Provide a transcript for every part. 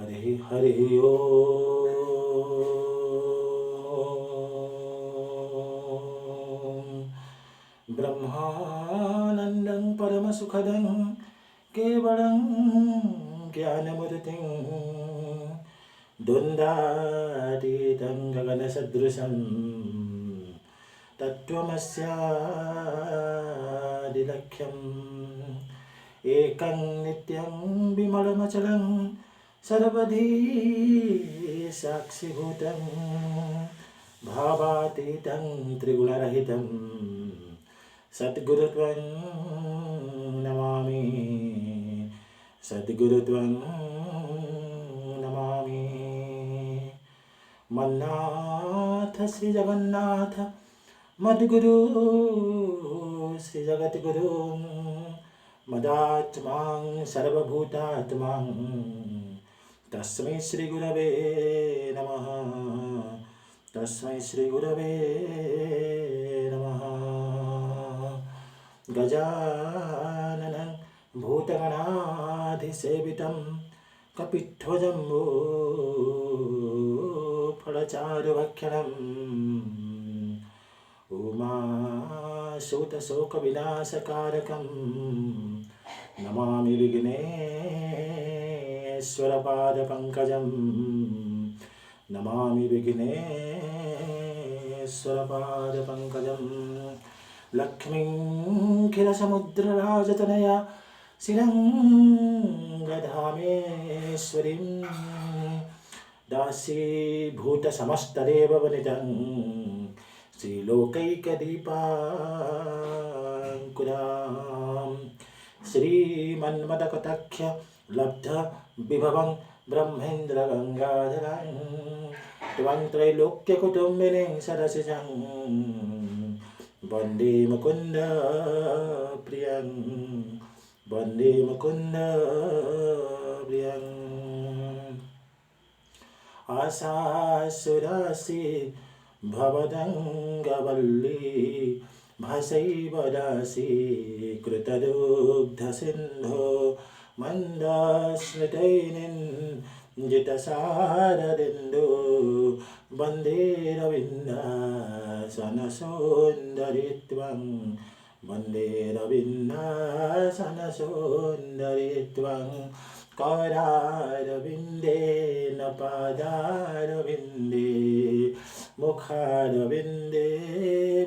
हरि हरि ओम। ब्रह्मानन्दं परमसुखदं केवलं ज्ञानमूर्तिं द्वन्द्वातीतं गगनसदृशं तत्त्वमस्यादिलक्ष्यम् एकं नित्यं विमलमचलं सर्वधी साक्षिभूतं भावातीतं त्रिगुणरहितं सद्गुरुत्वं नमामि। सद्गुरुत्वं नमामि। मन्नाथ श्री जगन्नाथ मद्गुरु श्री जगद्गुरु मदात्मां सर्वभूतात्मां तस्मै श्री गुरवे नमः। तस्मै श्री गुरवे नमः। गजाननं भूतगणाधिसेवितं कपिध्वजम्बो फलचारुभक्षणम् उमासुतशोकविनाशकारकं नमामि विघ्नेश्वरपादपङ्कजं। नमामि विघ्नेश्वरपादपङ्कजं। लक्ष्मीं श्रीरङ्गधामेश्वरीं दासीभूतसमस्तदेववनितं श्रीलोकैकदीपाङ्कुरां श्रीमन्मदकटाक्ष लब्धविभवं ब्रह्मेन्द्रगङ्गाधरं त्वं त्रैलोक्यकुटुम्बिनीं सरसिजं वन्दे मुकुन्द प्रियं। वन्दे मुकुन्द प्रियं। आशासुरासि भवदङ्गवल्ली भासैव दासी कृतदुग्धसिन्धो मन्दस्मृतैर्निन्दितसारदिन्दो वन्दे रविन्दासनसौन्दरित्वं। वन्दे रविन्दासनसौन्दरित्वं। करारविन्देन पादारविन्दे मुखारविन्दे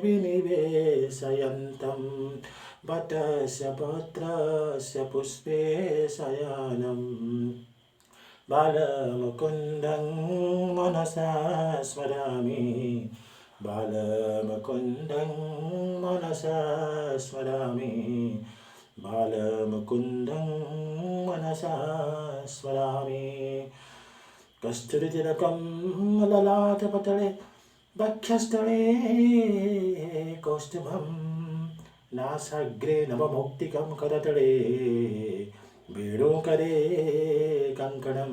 विनिवेशयन्तं वटस्य पत्रस्य पुष्पे शयनं बालमुकुन्दं मनसा स्मरामि। बालमुकुन्दं मनसा स्मरामि। बालमुकुन्दं मनसा स्मरामि। कस्तूरितिलकं ललाटपटले वक्षस्थले कौस्तुभं नासाग्रे नवमौक्तिकं करतले वेणुकरे कङ्कणं।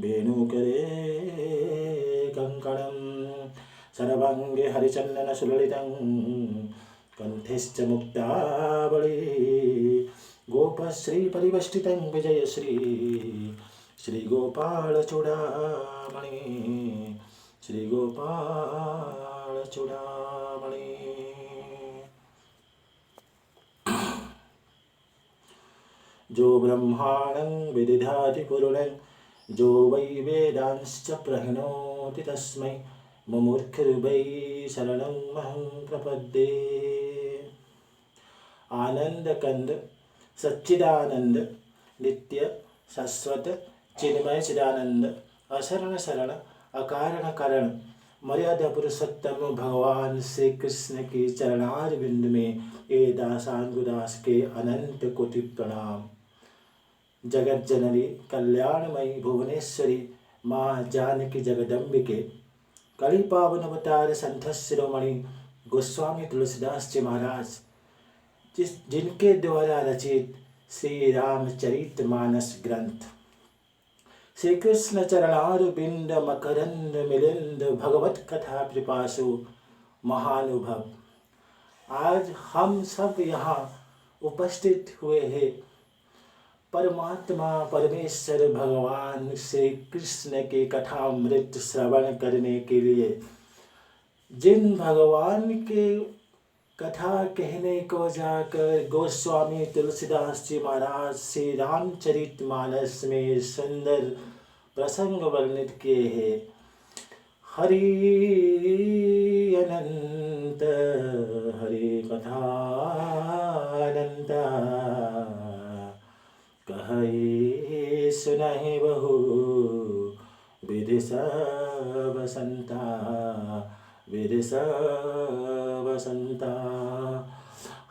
वेणुकरे कङ्कणं सर्वाङ्गे हरिचन्दनसुललितं कण्ठेश्च मुक्तावली गोपश्रीपरिवेष्टितं विजयश्री श्रीगोपालचूडामणि। श्रीगोपालचूडामणि। जो ब्रह्माणं विदधाति पुरुषं जो वै वेदांश्च प्रहिणोति तस्मै मुमुक्षुर्वै शरणमहं प्रपद्ये। आनंद कंद सच्चिदानंद नित्य शाश्वत चिन्मय चिदानंद अशरण शरण अकारण कारण मर्यादा पुरुषोत्तम भगवान श्री कृष्ण की चरणारविंद में ये दासानुदास के अनंत कोटि प्रणाम। जगत जननी कल्याणमयी भुवनेश्वरी माँ जानकी जगदम्बिके कली पावन अवतार संत शिरोमणि गोस्वामी तुलसीदास जी महाराज जिनके द्वारा रचित श्री रामचरितमानस ग्रंथ श्री कृष्ण चरणारविंद मकरंद मिलिंद भगवत कथा पिपासु महानुभव। आज हम सब यहाँ उपस्थित हुए हैं परमात्मा परमेश्वर भगवान श्री कृष्ण की कथामृत श्रवण करने के लिए जिन भगवान के कथा कहने को जाकर गोस्वामी तुलसीदास जी महाराज श्री रामचरितमानस में सुंदर प्रसंग वर्णित किए हैं। हरि अनंत हरि कथा अनंत कहे सुनहि बहु विधि सब संता विधि सब संता।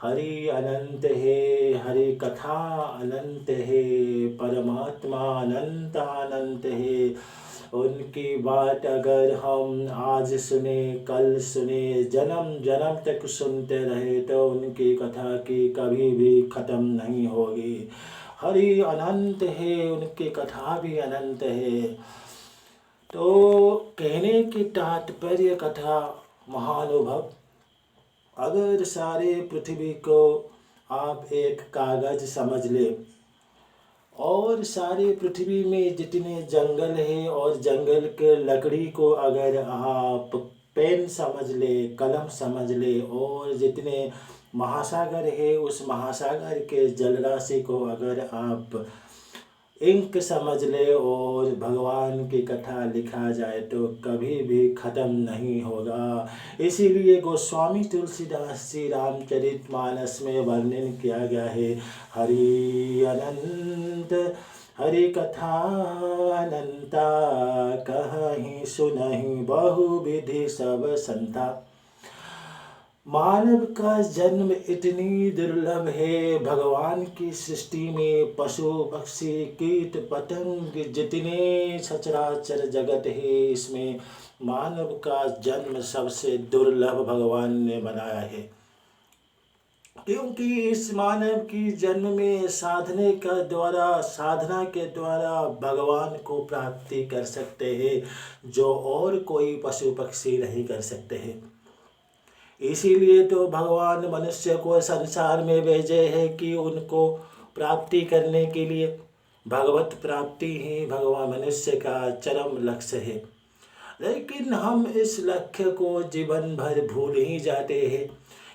हरि अनंत है, हरि कथा अनंत है, परमात्मा अनंत अनंत है। उनकी बात अगर हम आज सुने, कल सुने, जन्म जन्म तक सुनते रहे तो उनकी कथा की कभी भी खत्म नहीं होगी। हरि अनंत है, उनकी कथा भी अनंत है। तो कहने की तात्पर्य कथा महानुभव, अगर सारे पृथ्वी को आप एक कागज समझ ले और सारी पृथ्वी में जितने जंगल है और जंगल के लकड़ी को अगर आप पेन समझ ले, कलम समझ ले और जितने महासागर है उस महासागर के जलराशि को अगर आप इंक समझ ले और भगवान की कथा लिखा जाए तो कभी भी ख़त्म नहीं होगा। इसीलिए गोस्वामी तुलसीदास जी रामचरितमानस में वर्णन किया गया है, हरि अनंत हरि कथा अनंता कहीं सुनहि बहुविधि सब संता। मानव का जन्म इतनी दुर्लभ है, भगवान की सृष्टि में पशु पक्षी कीट पतंग जितने सचराचर जगत है इसमें मानव का जन्म सबसे दुर्लभ भगवान ने बनाया है। क्योंकि इस मानव की जन्म में साधना के द्वारा भगवान को प्राप्ति कर सकते हैं जो और कोई पशु पक्षी नहीं कर सकते हैं। इसीलिए तो भगवान मनुष्य को संसार में भेजे है कि उनको प्राप्ति करने के लिए भगवत प्राप्ति ही भगवान मनुष्य का चरम लक्ष्य है। लेकिन हम इस लक्ष्य को जीवन भर भूल ही जाते हैं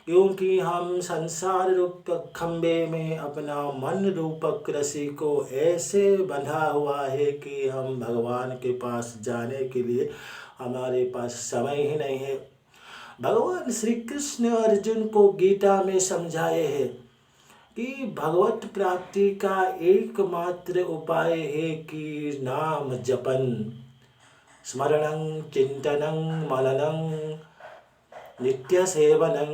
क्योंकि हम संसार रूप खंबे में अपना मन रूपक रस्सी को ऐसे बंधा हुआ है कि हम भगवान के पास जाने के लिए हमारे पास समय ही नहीं है। भगवान श्री कृष्ण अर्जुन को गीता में समझाए हैं कि भगवत प्राप्ति का एकमात्र उपाय है कि नाम जपन, स्मरणं चिंतनं मननं नित्य सेवनं।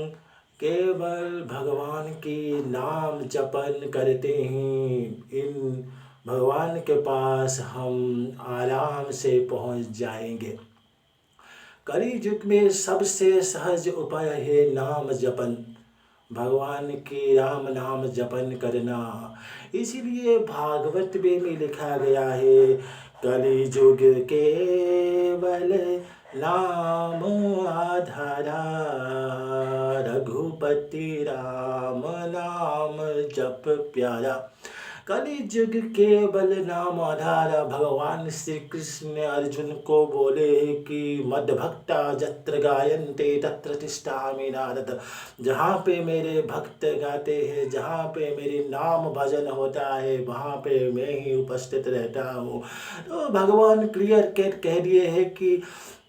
केवल भगवान की नाम जपन करते ही इन भगवान के पास हम आराम से पहुंच जाएंगे। कली युग में सबसे सहज उपाय है नाम जपन, भगवान के राम नाम जपन करना। इसीलिए भागवत में लिखा गया है, कली युग केवल नाम आधारा, रघुपति राम नाम जप प्यारा। कली युग केवल नाम आधारा। भगवान श्री कृष्ण ने अर्जुन को बोले कि मद भक्ता जत्र गायन्ते तत्र तिष्ठामि नारद। जहाँ पे मेरे भक्त गाते हैं, जहाँ पे मेरी नाम भजन होता है वहाँ पे मैं ही उपस्थित रहता हूँ। तो भगवान क्लियर कट कह दिए है कि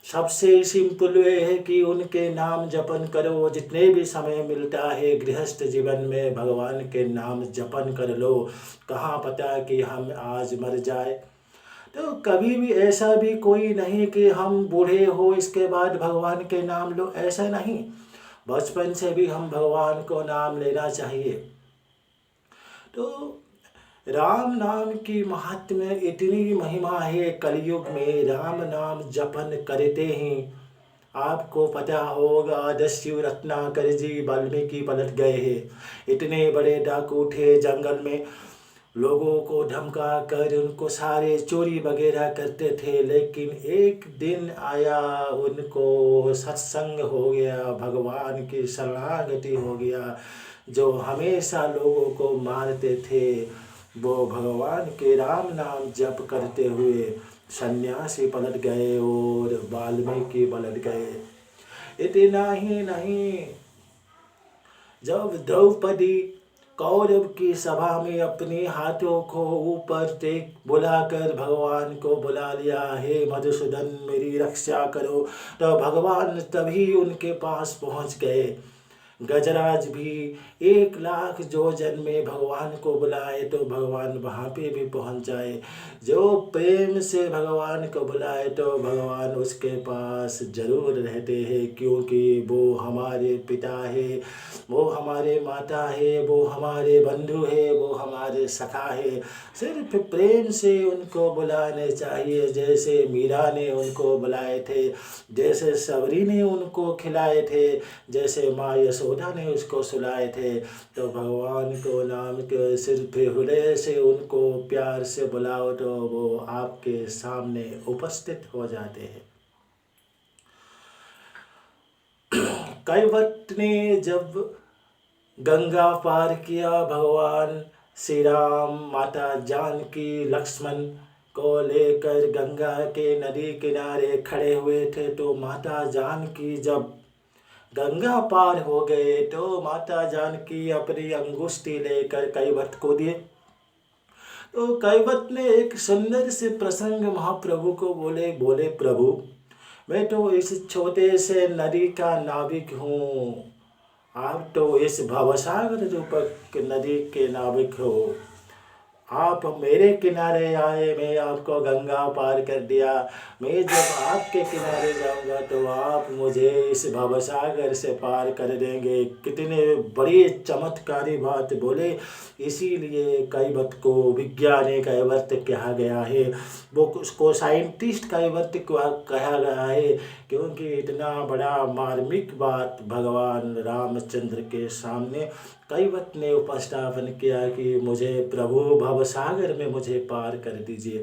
सबसे सिंपल वे है कि उनके नाम जपन करो। जितने भी समय मिलता है गृहस्थ जीवन में भगवान के नाम जपन कर लो। कहाँ पता कि हम आज मर जाए। तो कभी भी ऐसा भी कोई नहीं कि हम बूढ़े हो इसके बाद भगवान के नाम लो, ऐसा नहीं। बचपन से भी हम भगवान को नाम लेना चाहिए। तो राम नाम की महात्म्य इतनी महिमा है, कलयुग में राम नाम जपन करते ही आपको पता होगा दस्यु रत्नाकर जी वाल्मीकि पलट गए हैं। इतने बड़े डाकू थे, जंगल में लोगों को धमका कर उनको सारे चोरी वगैरह करते थे। लेकिन एक दिन आया उनको सत्संग हो गया, भगवान की शरणागति हो गया। जो हमेशा लोगों को मारते थे वो भगवान के राम नाम जप करते हुए सन्यासी पलट गए और वाल्मीकि पलट गए। इतना ही नहीं, जब द्रौपदी कौरव की सभा में अपने हाथों को ऊपर टेक बुलाकर भगवान को बुला लिया, हे मधुसूदन मेरी रक्षा करो, तो भगवान तभी उनके पास पहुंच गए। गजराज भी 1,00,000 जोजन में भगवान को बुलाए तो भगवान वहाँ पे भी पहुँच जाए। जो प्रेम से भगवान को बुलाए तो भगवान उसके पास जरूर रहते हैं, क्योंकि वो हमारे पिता है, वो हमारे माता है, वो हमारे बंधु है, वो हमारे सखा है। सिर्फ प्रेम से उनको बुलाने चाहिए, जैसे मीरा ने उनको बुलाए थे, जैसे सबरी ने उनको खिलाए थे, जैसे माँ यशोदा ने उसको सुलाए थे। तो भगवान को नाम के सिर्फ हृदय से उनको प्यार से बुलाओ तो वो आपके सामने उपस्थित हो जाते हैं। कैवट ने जब गंगा पार किया, भगवान श्री राम, माता जानकी, लक्ष्मण को लेकर गंगा के नदी किनारे खड़े हुए थे, तो माता जानकी जब गंगा पार हो गए तो माता जानकी अपनी अंगुष्ठी लेकर कैवट को दिए। तो कैवट ने एक सुंदर से प्रसंग महाप्रभु को बोले प्रभु, मैं तो इस छोटे से नदी का नाविक हूँ, आप तो इस भवसागर रूपक नदी के नाविक हो। आप मेरे किनारे आए, मैं आपको गंगा पार कर दिया, मैं जब आपके किनारे जाऊंगा तो आप मुझे इस भवसागर से पार कर देंगे। कितने बड़ी चमत्कारी बात बोले। इसीलिए कैवट को विज्ञानी कैवट कहा गया है, वो उसको साइंटिस्ट कैवट कहा गया है, क्योंकि इतना बड़ा मार्मिक बात भगवान रामचंद्र के सामने कैवट ने उपस्थापन किया कि मुझे प्रभु भवसागर में मुझे पार कर दीजिए।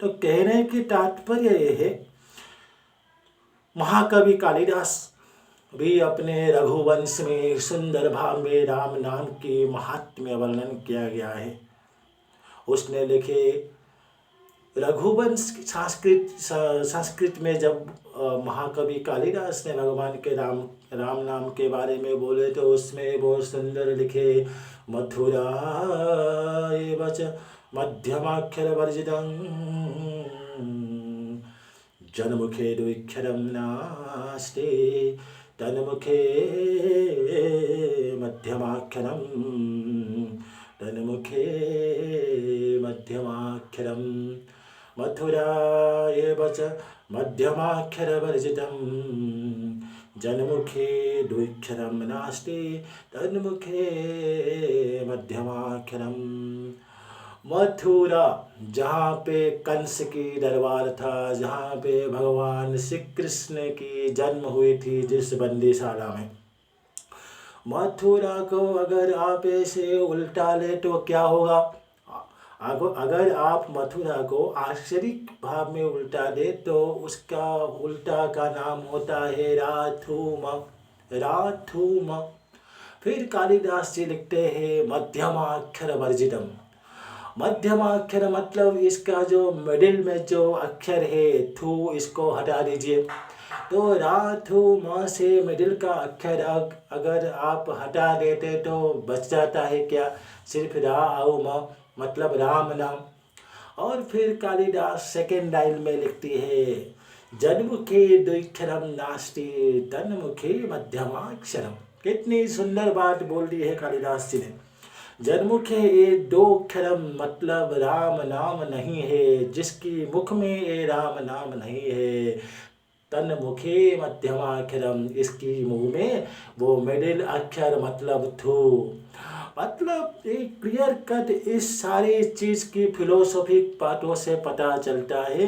तो कहने की तात्पर्य ये है, महाकवि कालिदास भी अपने रघुवंश में सुंदर भाव में राम नाम के महात्म्य वर्णन किया गया है। उसने लिखे रघुवंश संस्कृत में जब महाकवि कालिदास ने भगवान के राम नाम के बारे में बोले तो उसमें बहुत सुंदर लिखे, मथुरा एवच मध्यमाक्षर वर्जितं जनमुखे द्विक्षरं नास्ति तन्मुखे मध्यमाक्षरं तन्मुखे मध्यमाक्षरं मथुरा एवच मध्यमाक्षरवर्जितं जनमुखे द्विक्षरं नास्ति तन्मुखे मध्यमाक्षरं। मथुरा, जहाँ पे कंस की दरबार था, जहाँ पे भगवान श्री कृष्ण की जन्म हुई थी, जिस बंदीशाला में, मथुरा को अगर आप ऐसे उल्टा ले तो क्या होगा? अगर आप मथुरा को आश्चर्य भाव में उल्टा दे तो उसका उल्टा का नाम होता है राथुम, राथुम। फिर कालिदास जी लिखते हैं मध्यमाक्षर वर्जितम। मध्यमाक्षर मतलब इसका जो मिडिल में जो अक्षर है थू, इसको हटा दीजिए। तो राथु म से मिडिल का अक्षर अगर आप हटा देते तो बच जाता है क्या? सिर्फ रा औ म, मतलब राम नाम। और फिर कालिदास सेकेंड लाइन में लिखती है, जन्मुखे द्विक्षरम नास्ति तन्मुखे मध्यमाक्षरम। कितनी सुंदर बात बोल दी है कालिदास जी ने। जन्मुखे ये दो अक्षरम मतलब राम नाम नहीं है, जिसकी मुख में ये राम नाम नहीं है। तन मुखे मध्यमाक्षरम, इसकी मुंह में वो मिडिल अक्षर मतलब थू। मतलब एक क्लियर कट इस सारी चीज़ की फिलोसॉफिक बातों से पता चलता है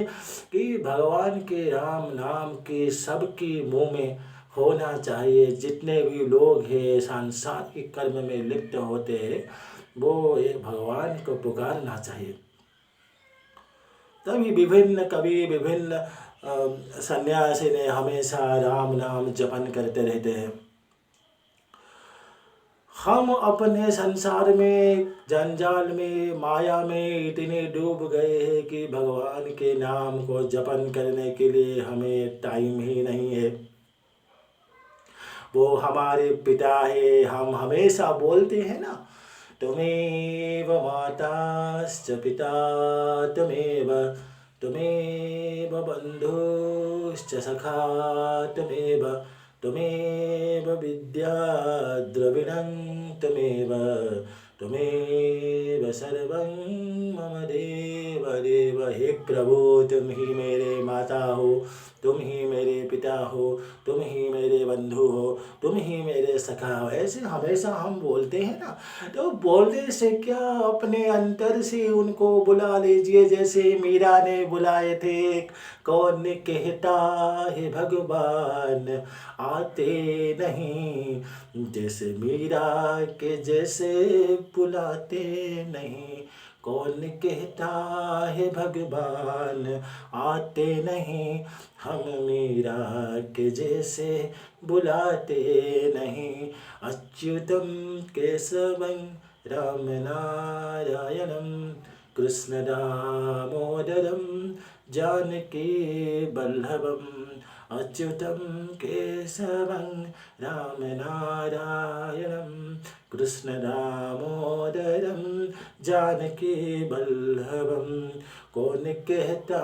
कि भगवान के राम नाम के सबकी मुंह में होना चाहिए। जितने भी लोग हैं सांसारिक कर्म में लिप्त होते हैं, वो एक भगवान को पुकारना चाहिए। तभी विभिन्न कवि, विभिन्न सन्यासी ने हमेशा राम नाम जपन करते रहते हैं। हम अपने संसार में, जंजाल में, माया में इतने डूब गए हैं कि भगवान के नाम को जपन करने के लिए हमें टाइम ही नहीं है। वो हमारे पिता है, हम हमेशा बोलते हैं ना, त्वमेव माताश्च पिता त्वमेव, त्वमेव बन्धुश्च सखा त्वमेव, त्वमेव विद्या द्रविणं त्वमेव, त्वमेव सर्वं मम देव देव। हे प्रभु, तुम ही मेरे माता हो, तुम ही मेरे पिता हो, तुम ही मेरे बंधु हो, तुम ही मेरे सखा हो। ऐसे हमेशा हम बोलते हैं ना, तो बोलने से क्या, अपने अंतर से उनको बुला लीजिए, जैसे मीरा ने बुलाए थे। कौन कहता है भगवान आते नहीं, जैसे मीरा के जैसे बुलाते नहीं। कौन कहता है भगवान आते नहीं, हम मीरा के जैसे बुलाते नहीं। अच्युतम केशवं राम नारायणम, कृष्ण दामोदरम जानकी वल्लभम। अच्युतम केशवं राम नारायणम, कृष्ण दामोदरम जानकी वल्लभम। कौन कहता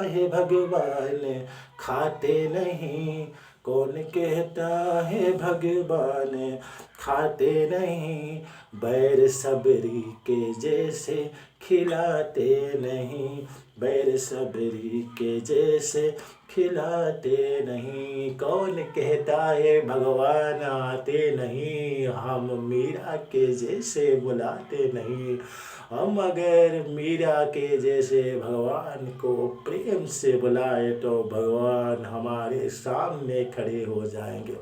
है भगवान खाते नहीं, कौन कहता है भगवान खाते नहीं। बैर सबरी के जैसे खिलाते नहीं, बैर सबरी के जैसे खिलाते नहीं। कौन कहता है भगवान आते नहीं, हम मीरा के जैसे बुलाते नहीं। हम अगर मीरा के जैसे भगवान को प्रेम से बुलाए तो भगवान हमारे सामने खड़े हो जाएंगे।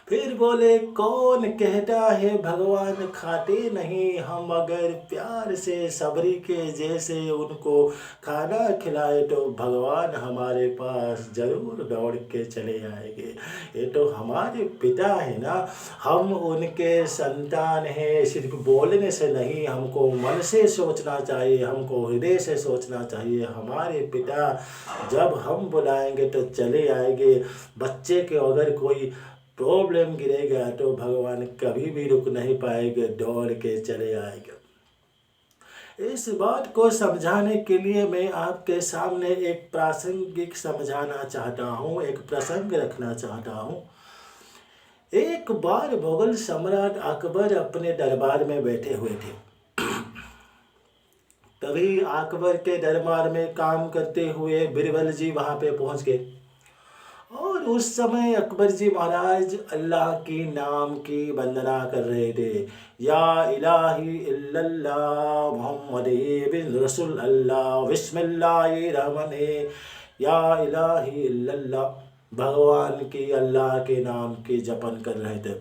फिर बोले, कौन कहता है भगवान खाते नहीं, हम अगर प्यार से सबरी के जैसे उनको खाना खिलाए तो भगवान हमारे पास ज़रूर दौड़ के चले आएंगे। ये तो हमारे पिता है ना, हम उनके संतान हैं। सिर्फ बोलने से नहीं, हमको मन से सोचना चाहिए, हमको हृदय से सोचना चाहिए। हमारे पिता जब हम बुलाएंगे तो चले आएंगे। बच्चे के अगर कोई प्रॉब्लम गिरेगा तो भगवान कभी भी रुक नहीं पाएंगे, दौड़ के चले आएंगे। इस बात को समझाने के लिए मैं आपके सामने एक प्रासंगिक समझाना चाहता हूँ, एक प्रसंग रखना चाहता हूँ। एक बार मुगल सम्राट अकबर अपने दरबार में बैठे हुए थे। तभी अकबर के दरबार में काम करते हुए बिरबल जी वहाँ पे पहुँच गए। और उस समय अकबर जी महाराज अल्लाह की नाम की वंदना कर रहे थे। या इलाही इल्लल्लाह मोहम्मद बिन रसूल अल्लाह बिस्मिल्लाहिर्रहमानिर्रहीम, या इलाही इल्लल्लाह, भगवान की अल्लाह के नाम की जपन कर रहे थे।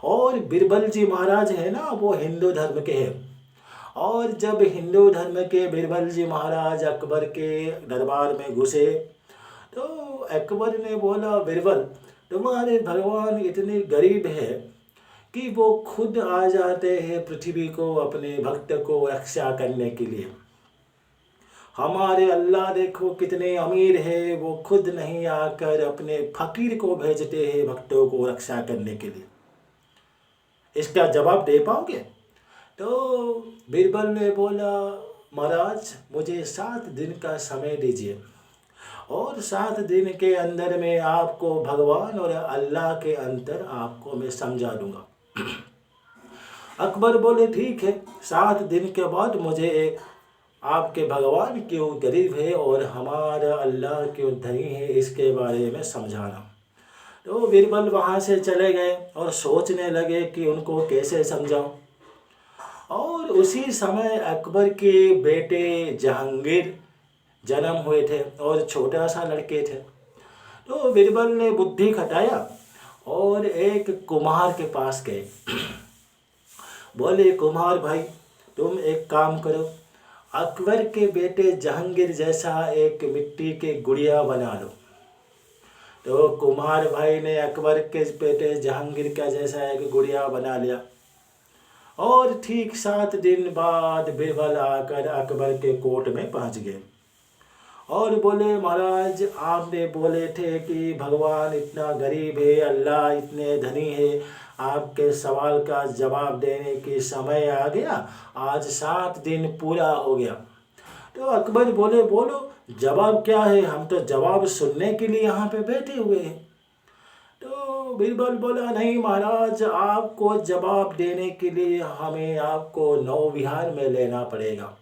और बिरबल जी महाराज है ना, वो हिंदू धर्म के हैं। और जब हिंदू धर्म के बिरबल जी महाराज अकबर के दरबार में घुसे तो अकबर ने बोला, बिरबल, तुम्हारे भगवान इतने गरीब है कि वो खुद आ जाते हैं पृथ्वी को अपने भक्त को रक्षा करने के लिए। हमारे अल्लाह देखो कितने अमीर है, वो खुद नहीं आकर अपने फकीर को भेजते हैं भक्तों को रक्षा करने के लिए। इसका जवाब दे पाओगे? तो बिरबल ने बोला, महाराज मुझे 7 दिन का समय दीजिए, और 7 दिन के अंदर में आपको भगवान और अल्लाह के अंतर आपको मैं समझा दूंगा। अकबर बोले, ठीक है, 7 दिन के बाद मुझे आपके भगवान क्यों गरीब है और हमारा अल्लाह क्यों धनी है इसके बारे में समझाना। तो बिरबल वहाँ से चले गए और सोचने लगे कि उनको कैसे समझाऊं। और उसी समय अकबर के बेटे जहांगीर जन्म हुए थे और छोटा सा लड़के थे। तो बिरबल ने बुद्धि खटाया और एक कुम्हार के पास गए। बोले, कुम्हार भाई, तुम एक काम करो, अकबर के बेटे जहांगीर जैसा एक मिट्टी के गुड़िया बना लो। तो कुम्हार भाई ने अकबर के बेटे जहांगीर का जैसा एक गुड़िया बना लिया। और ठीक 7 दिन बाद बीरबल आकर अकबर के कोर्ट में पहुंच गए और बोले, महाराज आपने बोले थे कि भगवान इतना गरीब है, अल्लाह इतने धनी है, आपके सवाल का जवाब देने की समय आ गया, आज 7 दिन पूरा हो गया। तो अकबर बोले, बोलो जवाब क्या है, हम तो जवाब सुनने के लिए यहाँ पे बैठे हुए हैं। तो बीरबल बोला, नहीं महाराज, आपको जवाब देने के लिए हमें आपको नौविहार में लेना पड़ेगा।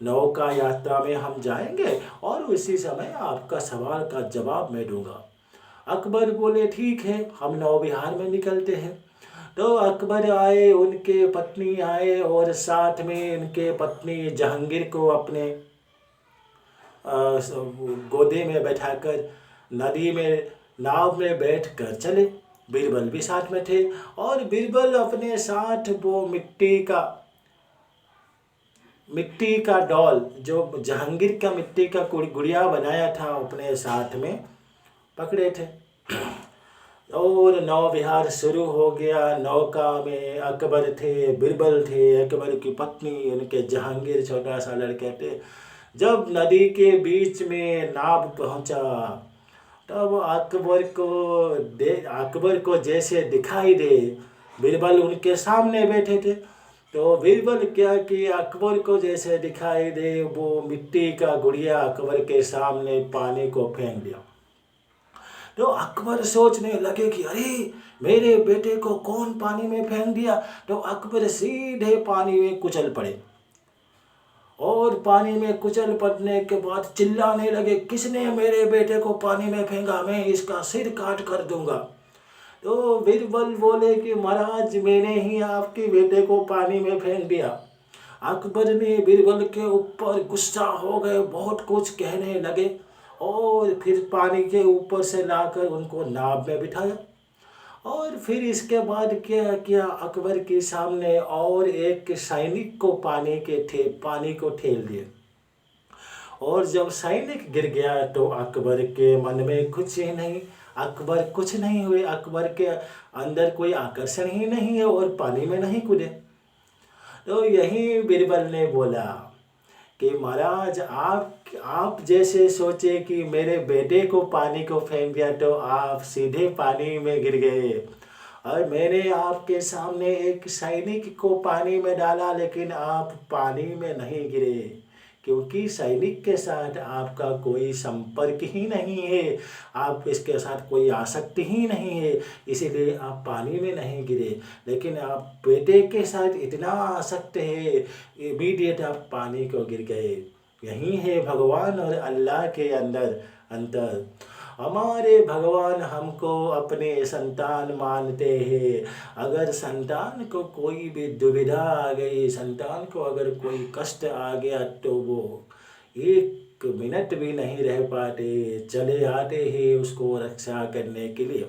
नौका यात्रा में हम जाएंगे और उसी समय आपका सवाल का जवाब मैं दूंगा। अकबर बोले, ठीक है, हम नौविहार में निकलते हैं। तो अकबर आए, उनके पत्नी आए और साथ में उनके पत्नी जहांगीर को अपने गोदे में बैठाकर नदी में नाव में बैठकर चले। बीरबल भी साथ में थे और बीरबल अपने साथ वो मिट्टी का डॉल, जो जहांगीर का मिट्टी का गुड़िया बनाया था, अपने साथ में पकड़े थे। और नौविहार शुरू हो गया। नौका में अकबर थे, बीरबल थे, अकबर की पत्नी, उनके जहांगीर छोटा सा लड़के थे। जब नदी के बीच में नाव पहुंचा तब अकबर को जैसे दिखाई दे, बीरबल उनके सामने बैठे थे, तो बीरबल क्या कि अकबर को जैसे दिखाई दे वो मिट्टी का गुड़िया अकबर के सामने पानी को फेंक दिया। तो अकबर सोचने लगे कि अरे मेरे बेटे को कौन पानी में फेंक दिया। तो अकबर सीधे पानी में कुचल पड़े और पानी में कुचल पड़ने के बाद चिल्लाने लगे, किसने मेरे बेटे को पानी में फेंका, मैं इसका सिर काट कर दूंगा। तो बीरबल बोले कि महाराज, मैंने ही आपके बेटे को पानी में फेंक दिया। अकबर ने बीरबल के ऊपर गुस्सा हो गए, बहुत कुछ कहने लगे और फिर पानी के ऊपर से लाकर उनको नाव में बिठाया। और फिर इसके बाद क्या किया, अकबर के सामने और एक सैनिक को पानी को ठेल दिए। और जब सैनिक गिर गया तो अकबर के मन में कुछ ही नहीं, अकबर कुछ नहीं हुए, अकबर के अंदर कोई आकर्षण ही नहीं है और पानी में नहीं कूदे। तो यही बीरबल ने बोला कि महाराज, आप जैसे सोचे कि मेरे बेटे को पानी को फेंक दिया तो आप सीधे पानी में गिर गए, और मैंने आपके सामने एक सैनिक को पानी में डाला लेकिन आप पानी में नहीं गिरे, क्योंकि सैनिक के साथ आपका कोई संपर्क ही नहीं है, आप इसके साथ कोई आसक्ति ही नहीं है, इसीलिए आप पानी में नहीं गिरे। लेकिन आप बेटे के साथ इतना आसक्त है, इमीडिएट आप पानी को गिर गए। यही है भगवान और अल्लाह के अंदर अंतर। हमारे भगवान हमको अपने संतान मानते हैं। अगर संतान को कोई भी दुविधा आ गई, संतान को अगर कोई कष्ट आ गया तो वो 1 मिनट भी नहीं रह पाते, चले आते हैं उसको रक्षा करने के लिए।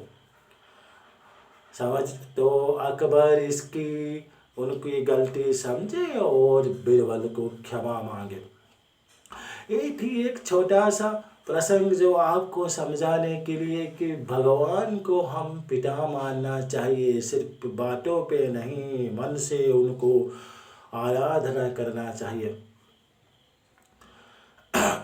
समझ तो अकबर उनकी गलती समझे और बीरबल को क्षमा मांगे। ये थी एक छोटा सा प्रसंग जो आपको समझाने के लिए कि भगवान को हम पिता मानना चाहिए, सिर्फ बातों पे नहीं, मन से उनको आराधना करना चाहिए।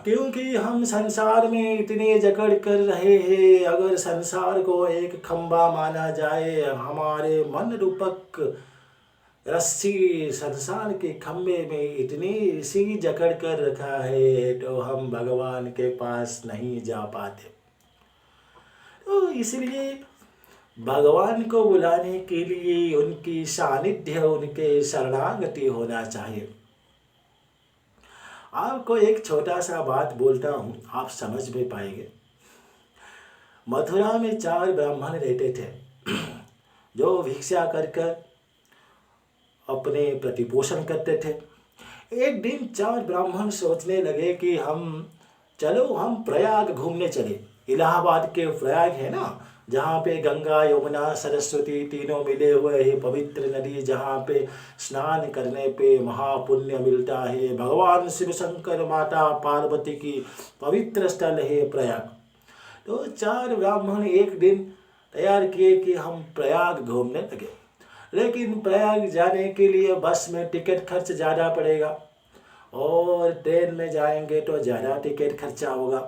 क्योंकि हम संसार में इतने जकड़ कर रहे हैं, अगर संसार को एक खंबा माना जाए, हमारे मन रूपक रस्सी संसार के खंबे में इतनी सी जकड़ कर रखा है तो हम भगवान के पास नहीं जा पाते। तो इसलिए भगवान को बुलाने के लिए उनकी सानिध्य, उनके शरणागति होना चाहिए। आपको एक छोटा सा बात बोलता हूँ, आप समझ में पाएंगे। मथुरा में 4 ब्राह्मण रहते थे जो भिक्षा कर अपने प्रतिपोषण करते थे। एक दिन 4 ब्राह्मण सोचने लगे कि हम प्रयाग घूमने चले। इलाहाबाद के प्रयाग है ना, जहाँ पे गंगा यमुना सरस्वती तीनों मिले हुए हैं, पवित्र नदी, जहाँ पे स्नान करने पे महापुण्य मिलता है। भगवान शिव शंकर, माता पार्वती की पवित्र स्थल है प्रयाग। तो 4 ब्राह्मण एक दिन तैयार किए कि हम प्रयाग घूमने लगे, लेकिन प्रयाग जाने के लिए बस में टिकट खर्च ज़्यादा पड़ेगा और ट्रेन में जाएंगे तो ज़्यादा टिकट खर्चा होगा।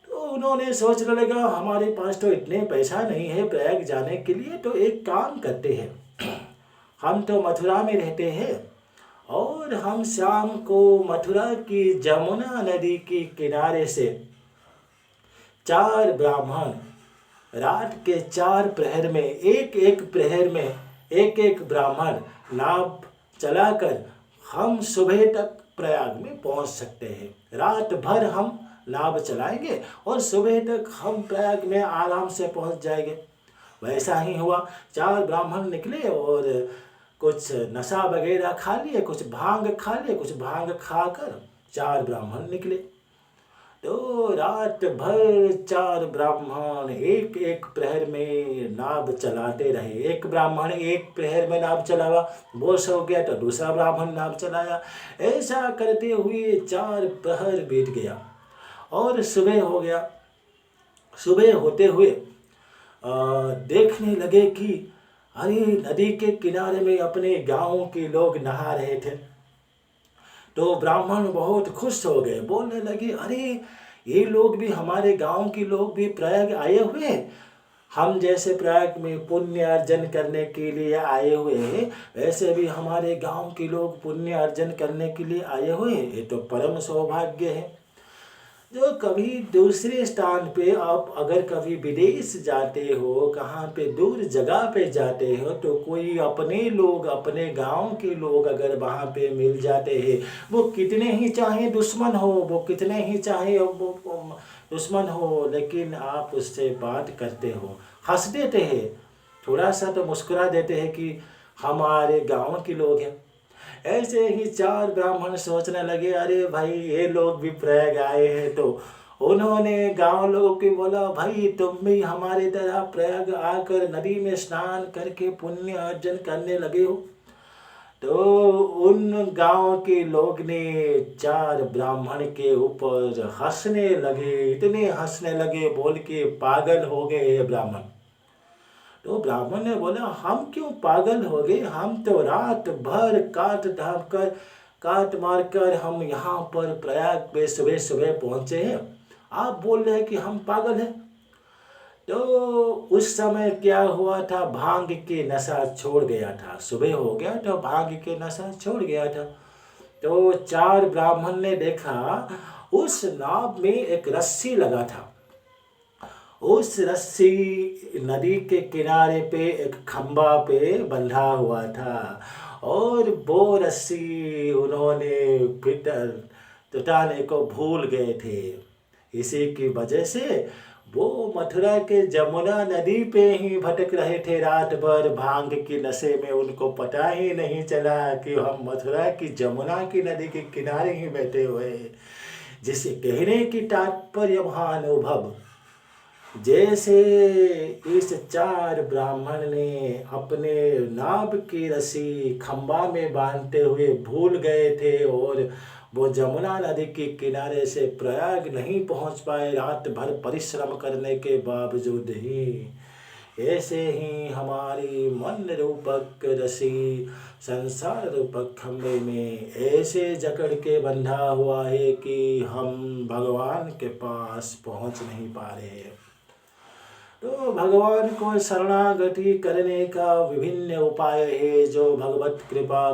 तो उन्होंने सोचने लगा हमारे पास तो इतने पैसा नहीं है प्रयाग जाने के लिए, तो एक काम करते हैं, हम तो मथुरा में रहते हैं और हम शाम को मथुरा की जमुना नदी के किनारे से 4 ब्राह्मण रात के 4 प्रहर में एक एक ब्राह्मण नाव चलाकर हम सुबह तक प्रयाग में पहुंच सकते हैं। रात भर हम नाव चलाएंगे और सुबह तक हम प्रयाग में आराम से पहुंच जाएंगे। वैसा ही हुआ। 4 ब्राह्मण निकले और कुछ नशा वगैरह खा लिए, कुछ भांग खा लिए, कुछ भांग खाकर 4 ब्राह्मण निकले। तो रात भर 4 ब्राह्मण एक एक प्रहर में नाव चलाते रहे। एक ब्राह्मण एक प्रहर में नाव चलावा, वो सो गया तो दूसरा ब्राह्मण नाव चलाया। ऐसा करते हुए 4 प्रहर बीत गया और सुबह हो गया। सुबह होते हुए देखने लगे कि अरे नदी के किनारे में अपने गांव के लोग नहा रहे थे। तो ब्राह्मण बहुत खुश हो गए, बोलने लगे अरे ये लोग भी, हमारे गांव के लोग भी प्रयाग आए हुए हैं, हम जैसे प्रयाग में पुण्य अर्जन करने के लिए आए हुए हैं, वैसे भी हमारे गांव के लोग पुण्य अर्जन करने के लिए आए हुए हैं। ये तो परम सौभाग्य है। जो कभी दूसरे स्थान पे आप अगर कभी विदेश जाते हो, कहाँ पे दूर जगह पे जाते हो, तो कोई अपने लोग, अपने गांव के लोग अगर वहाँ पे मिल जाते हैं, वो कितने ही चाहे दुश्मन हो, वो कितने ही चाहे वो दुश्मन हो, लेकिन आप उससे बात करते हो, हंस देते हैं, थोड़ा सा तो मुस्कुरा देते हैं कि हमारे गांव के लोग हैं। ऐसे ही 4 ब्राह्मण सोचने लगे अरे भाई ये लोग भी प्रयाग आए हैं। तो उन्होंने गांव लोगों को बोला भाई तुम भी हमारी तरह प्रयाग आकर नदी में स्नान करके पुण्य अर्जन करने लगे हो। तो उन गांव के लोग ने 4 ब्राह्मण के ऊपर हंसने लगे, इतने हंसने लगे, बोल के पागल हो गए ये ब्राह्मण। तो ब्राह्मण ने बोला हम क्यों पागल हो गए, हम तो रात भर काट मार कर हम यहाँ पर प्रयाग में सुबह सुबह पहुँचे हैं, आप बोल रहे हैं कि हम पागल हैं। तो उस समय क्या हुआ था, भांग के नशा छोड़ गया था, सुबह हो गया तो भांग के नशा छोड़ गया था। तो 4 ब्राह्मण ने देखा उस नाव में एक रस्सी लगा था, उस रस्सी नदी के किनारे पे एक खंबा पे बंधा हुआ था और वो रस्सी उन्होंने टुटाने को भूल गए थे। इसी की वजह से वो मथुरा के जमुना नदी पे ही भटक रहे थे रात भर भांग की नशे में। उनको पता ही नहीं चला कि हम मथुरा की जमुना की नदी के किनारे ही बैठे हुए हैं। जिसे कहने की तात्पर्य महानुभव, जैसे इस 4 ब्राह्मण ने अपने नाव की रस्सी खंबा में बांधते हुए भूल गए थे और वो जमुना नदी के किनारे से प्रयाग नहीं पहुंच पाए रात भर परिश्रम करने के बावजूद ही, ऐसे ही हमारी मन रूपक रस्सी संसार रूपक खंबे में ऐसे जकड़ के बंधा हुआ है कि हम भगवान के पास पहुंच नहीं पा रहे हैं। तो भगवान को शरणागति करने का विभिन्न उपाय है, जो भगवत कृपा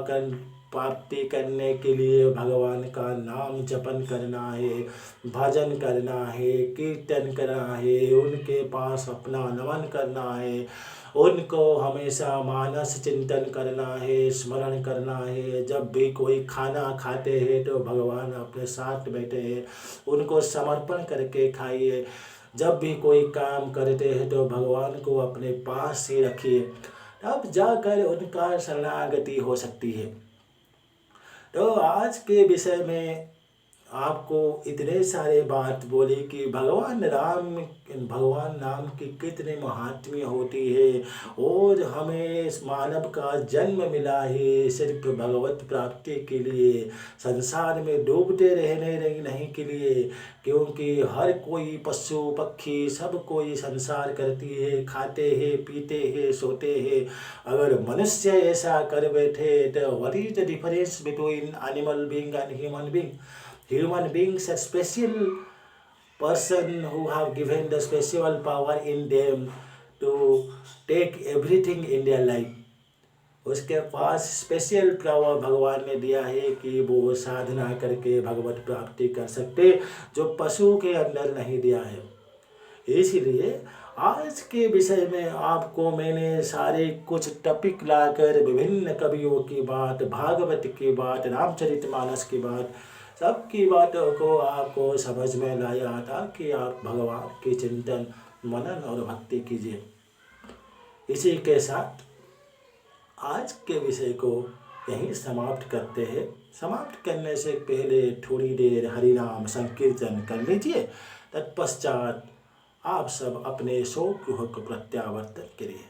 प्राप्ति करने के लिए भगवान का नाम जपन करना है, भजन करना है, कीर्तन करना है, उनके पास अपना नमन करना है, उनको हमेशा मानस चिंतन करना है, स्मरण करना है। जब भी कोई खाना खाते हैं तो भगवान अपने साथ बैठे हैं, उनको समर्पण करके खाइए। जब भी कोई काम करते हैं तो भगवान को अपने पास ही रखिए, तब जाकर उनका शरणागति हो सकती है। तो आज के विषय में आपको इतने सारे बात बोले कि भगवान नाम की कितने महात्म्य होती है, और हमें इस मानव का जन्म मिला है सिर्फ भगवत प्राप्ति के लिए, संसार में डूबते रहने नहीं के लिए। क्योंकि हर कोई पशु पक्षी सब कोई संसार करती है, खाते हैं पीते हैं सोते हैं। अगर मनुष्य ऐसा कर बैठे तो what is the difference between animal being and human being? Human beings are special person who have given the special power in them to take everything in their life. उसके पास स्पेशल पावर भगवान ने दिया है कि वो साधना करके भगवत प्राप्ति कर सकते, जो पशु के अंदर नहीं दिया है। इसीलिए आज के विषय में आपको मैंने सारे कुछ टॉपिक लाकर विभिन्न कवियों की बात, भागवत की बात, रामचरितमानस की बात, सबकी बातों को आपको समझ में लाया था कि आप भगवान के चिंतन मनन और भक्ति कीजिए। इसी के साथ आज के विषय को यहीं समाप्त करते हैं। समाप्त करने से पहले थोड़ी देर हरिनाम संकीर्तन कर लीजिए, तत्पश्चात आप सब अपने शोक को प्रत्यावर्तन करिए।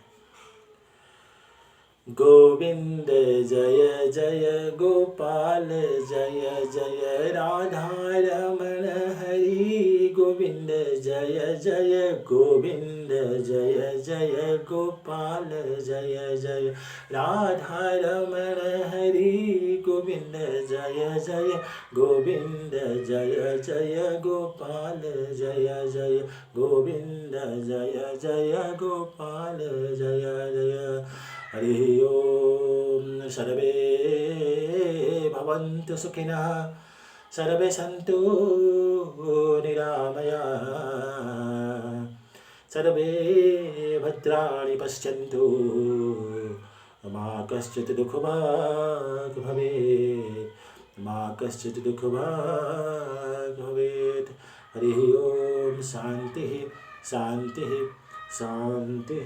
गोविंद जय जय गोपाल जय जय राधा रमण हरि। गोविंद जय जय गोविंद जय जय गोपाल जय जय राधा रमण हरि। गोविंद जय जय गोविंद जय जय गोपाल जय जय गोविंद जय जय गोपाल जय जय। हरि ओम। सर्वे भवन्तु सुखिनः, सर्वे सन्तु निरामयाः, सर्वे भद्राणि पश्यन्तु, मा कश्चित् दुःखभाग् भवेत्, मा कश्चित् दुःखभाग् भवेत्। हरि ओम। शांति शांति शांति।